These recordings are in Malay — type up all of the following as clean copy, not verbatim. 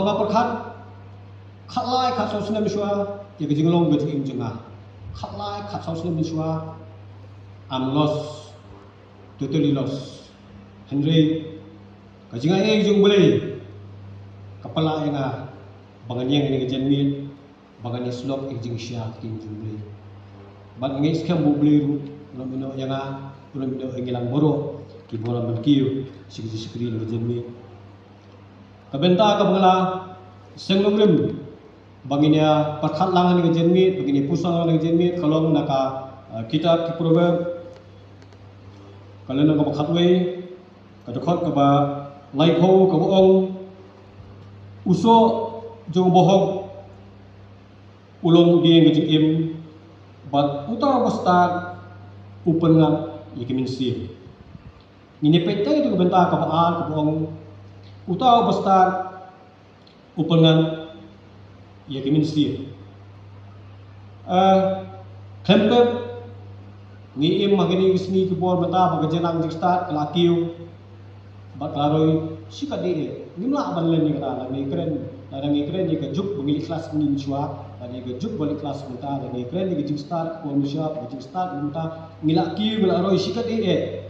Nga perkhat khat lai khat sau snem shua ya ke jinglong ke jing jenga khat lai khat sau snem shua I'm lost, totally lost. Henry ka jinga jung boleh kapala nga banganyang ni jenmit bangani slok jing sya king jung boleh ban ngai skam boleh ru no mino yanga no mino ngilang boro ki bola berkiu sikri sikri ni jenmit kabenta ka bangla senglongrim banginya perkhat langan ni jenmit begini pusang ni jenmit kalong naka kitab ki proverb kalau nak berkat way, kalau kau kaba like ho kaba ong, uso jong bohong, ulong dia ngejik im, but utara bostar upengan yakimin sih. Ini peta itu kebentar kaba an kaba ong, utara bostar upengan yakimin sih. Kemper ni im magini isni ke bor mata baga jenang jik start kelakiu bat laroi sikat dia nimla ban len ni kata ni keren ni ke juk bagi kelas ni chua ni ke juk bagi kelas mata ni keren ni ke jik start ko musya jik start mata ngilaki bala roi sikat dia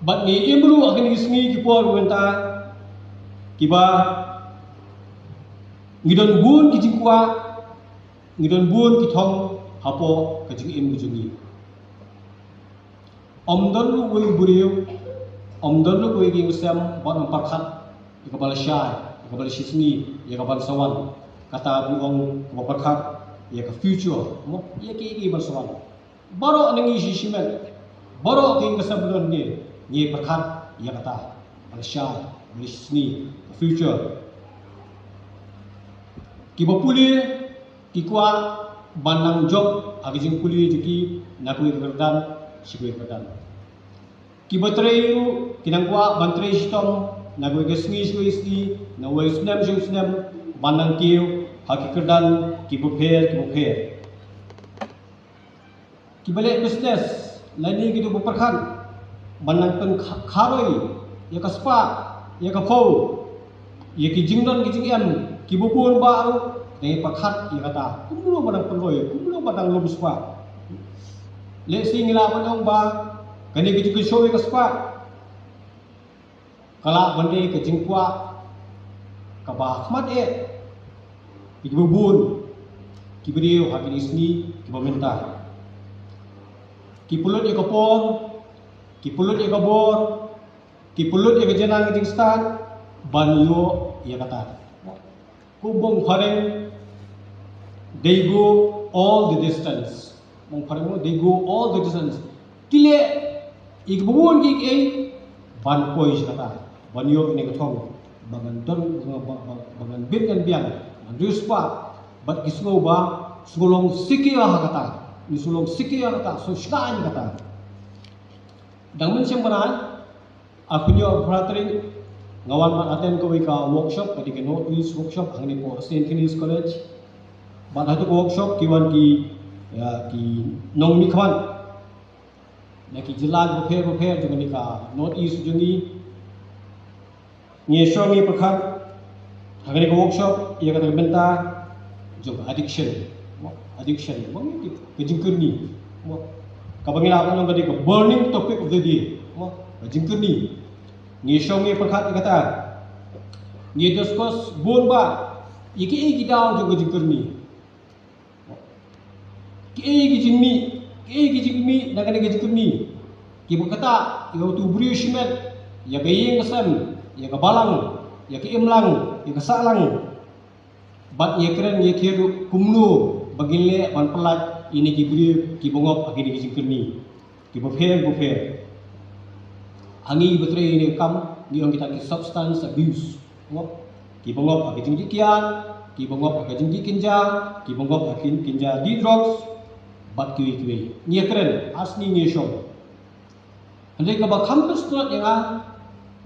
bat ni im bulu agini isni ke bor mata kiba ngidon bun ki jingkwa ngidon bun ki thong hapo kajing im bujungi omdon lu wei buriu omdon lu wei gi usam ban parkhat ikabal syai ikabal shisni ikabal sawan kata buong ko parkhat ya ka future mo ya ki ban sawan baro nangi shishimen baro ki ngasabulon ni parkhat ya kata al syai bal shisni future ki bapuli ki kwa banang job agijing puli jiki nakui kerdan sikui kerdan ki batreyu kinangwa bantre stom nagui gesni sui na wei snem banang kiu haki kerdan ki bupher ki balik business lani gitu buperkan banang pen kharoi ya kaspa ya ka fo ya ki jingdon ki jing em ki bupun baru ni pakhat ya kata kumulo badang penroi kumulo badang lobuspa le singila banong ba kani ki show ka spa kala bande ke jingkwa ka ba khmat ki bubun ki brio hakini sni ki bamenta ki pulut ya kapon ki pulut ya kabor ki pulut ya jenang jing stan banyo ya kata kubong pareng they go all the distance mong pareng they go all the distance kile igbun ki ei ban koi kata banyo ni kathong bangan don bangan bin kan biang manduspa bat kismo ba sulong sikia kata ni sulong sikia kata so shkan kata dangmen sembaran akunyo fratering ngawan man aten ko ka workshop kadi ke North East workshop angni po St. Kenny's College ban hatu workshop kiwan ki nong ni kwan na ki jilan bo phe jung ni ka North East jungi nge shongi pakhat angni ko workshop ia kata benta jog addiction mo ki jingkurni mo ka bangila ko ngadi ko burning topic of the day mo jingkurni ni shongi pakhat kata ni discuss bon ba iki daw jo jingkurni ki jingmi nagane jingkurni ki kata yo tu bri shimet ya bayeng asam ya ka balang ya ki imlang ya ka salang bat ye keren ye thiru kumnu bagile ban pelat ini ki bri ki bongop agini jingkurni ki bopher hangi betre ini kam ni orang kita ki substance abuse ngop ki bongop agi jingki kian ki bongop agi jingki kinja ki bongop agi kinja di drugs bat ki ni keren asni ni show andai ka ba campus tot yang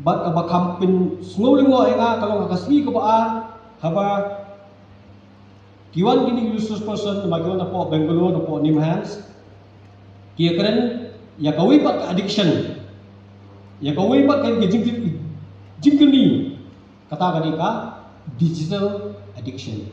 bat ka ba campin sngolingo yang kalau ka kasmi ka ba haba kiwan gini resource person magiwan po Bangalore po Nimhans ki keren ya kawi pak addiction ya kau ibat kan jingkini kata kani ka digital addiction.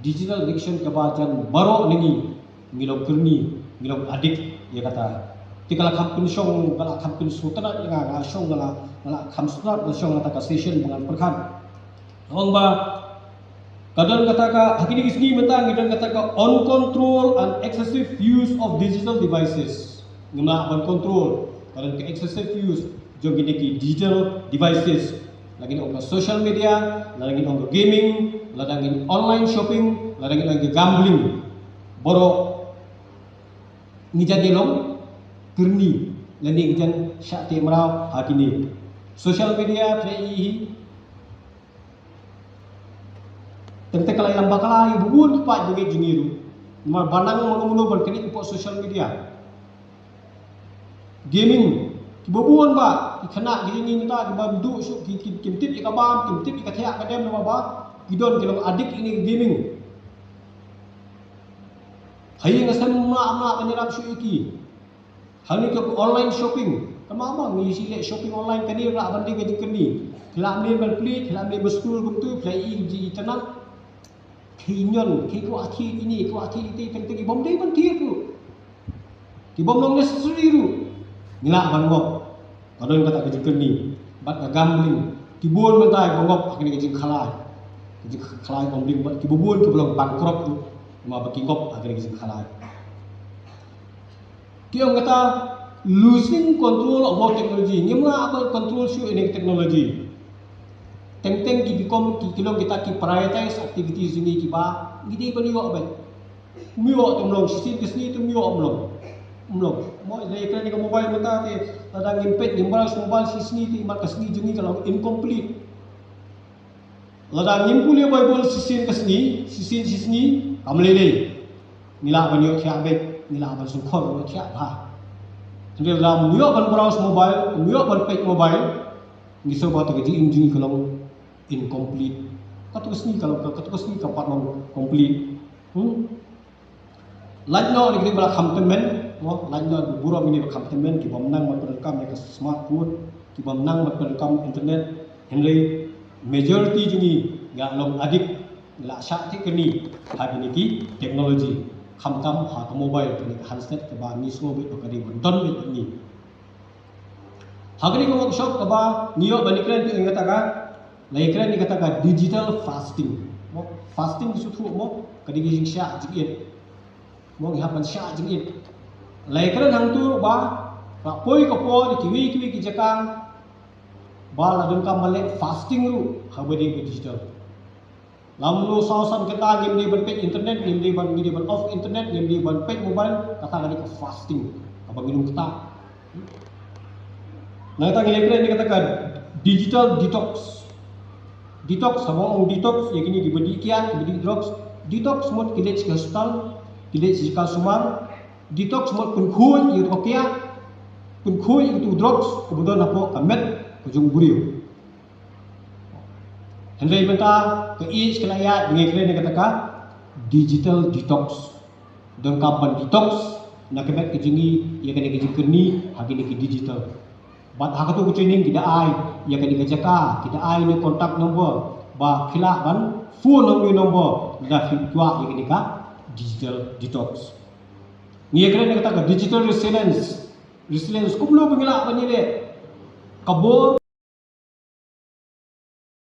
Digital addiction kebajan baru nengi ngilong kerni ngilong adik ya kata. Tikala kampun syong kala kampun sultanat nga syong ngala kamsnat syong ngata ka session dengan perkan. Awang ba kadang kata ka hakini isni mentang kadang kata ka uncontrolled and excessive use of digital devices. Ngena uncontrol kadang ka excessive use jong gini ki digital devices. Lagi ni orang social media, lagi ni orang gaming, lagi ni online shopping, lagi ni gambling. Boro ni jadi long kerni, lagi jan syakti merau hakini. Social media play tentang kalau yang bakal yang bukan cepat juga jengiru. Mar banang mulu-mulu berkini ke social media. Gaming kibubuan ba ikana gini minta dibantu syuk kimtip ikabam kimtip ikathia kadem nama ba kidon kilong adik ini gaming hayi ngasan ma kanirap syuk iki hani ke online shopping kamama ngisi le shopping online kani ra bandi ke dikeni khila ni berpli khila ni berskul kumtu play ji tenang kinyon kiku athi ini ku athi itu penting bom dei ban tiru ki bom long necessary ru ngila ban ngop kadon kata kejikan ni bat gambling kibun mentai bongop akhirnya kejing khalai gambling bat kibubun ke belum bankrupt tu ma bakingop akhirnya kejing khalai kiong kata losing control about technology ngimla apa control show ini technology teng-teng ki become ki kilong kita ki prioritize activities ini ki ba gidi ba niyo ba miyo tumlong sisin kisni tu miyo amlong mo dari kan dengan mobile mata te ada ngimpet gimbal mobile sisni ti markas ni jengi kalau incomplete lada ngimpul bible sisin kasni sisin sisni kamlele nila banyo kya bet nila ban sukhor kya ba jadi dalam miyo ban browse mobile miyo ban page mobile ngiso ba to ji injing kalau incomplete katu kasni kalau katu kasni kapat non complete lajno ni bala kamtemen mo lajno buro mini kamtemen ki bomnang mat perekam ke smartphone ki bomnang mat perekam internet henry majority jungi ga long adik la sha ti keni ha ni ki technology kamtam ha ka mobile ni handset ke ba ni so bit ka di bonton bit ni ha ni ko workshop ka ba niyo banikran ti ngata ka laikran ni kata ka digital fasting mo fasting su thu mo ka di gi sha jigit mo gi hapan sha jigit laikran hang tu ba ka poi ko po di kiwi ki jakang ba la dun ka malek fasting ru ha bodi ki digital lamlu sausan kita game di ban page internet game di ban off internet game di ban page mobile kata ka di fasting abang minum kita nah ta laikran ni kata ka digital detox sabong detox ya gini dibedi kian dibedi detox mod kilet ke hospital kilet jika sumar detox mod pun khui itu kia pun khui itu drugs kemudian apa kamet kujung buriu henry benta ke is kelaya ngekre ni kata ka digital detox dan kapan detox nak kemet kejungi ya kena kejengkerni hagi ni digital bat hakatu training tidak ai ya kena kejaka tidak ai ni kontak nombor ba khila ban phone nombor da fitwa ya kena ka digital detox ni kena kata ka digital resilience kumlo bangila banile kabor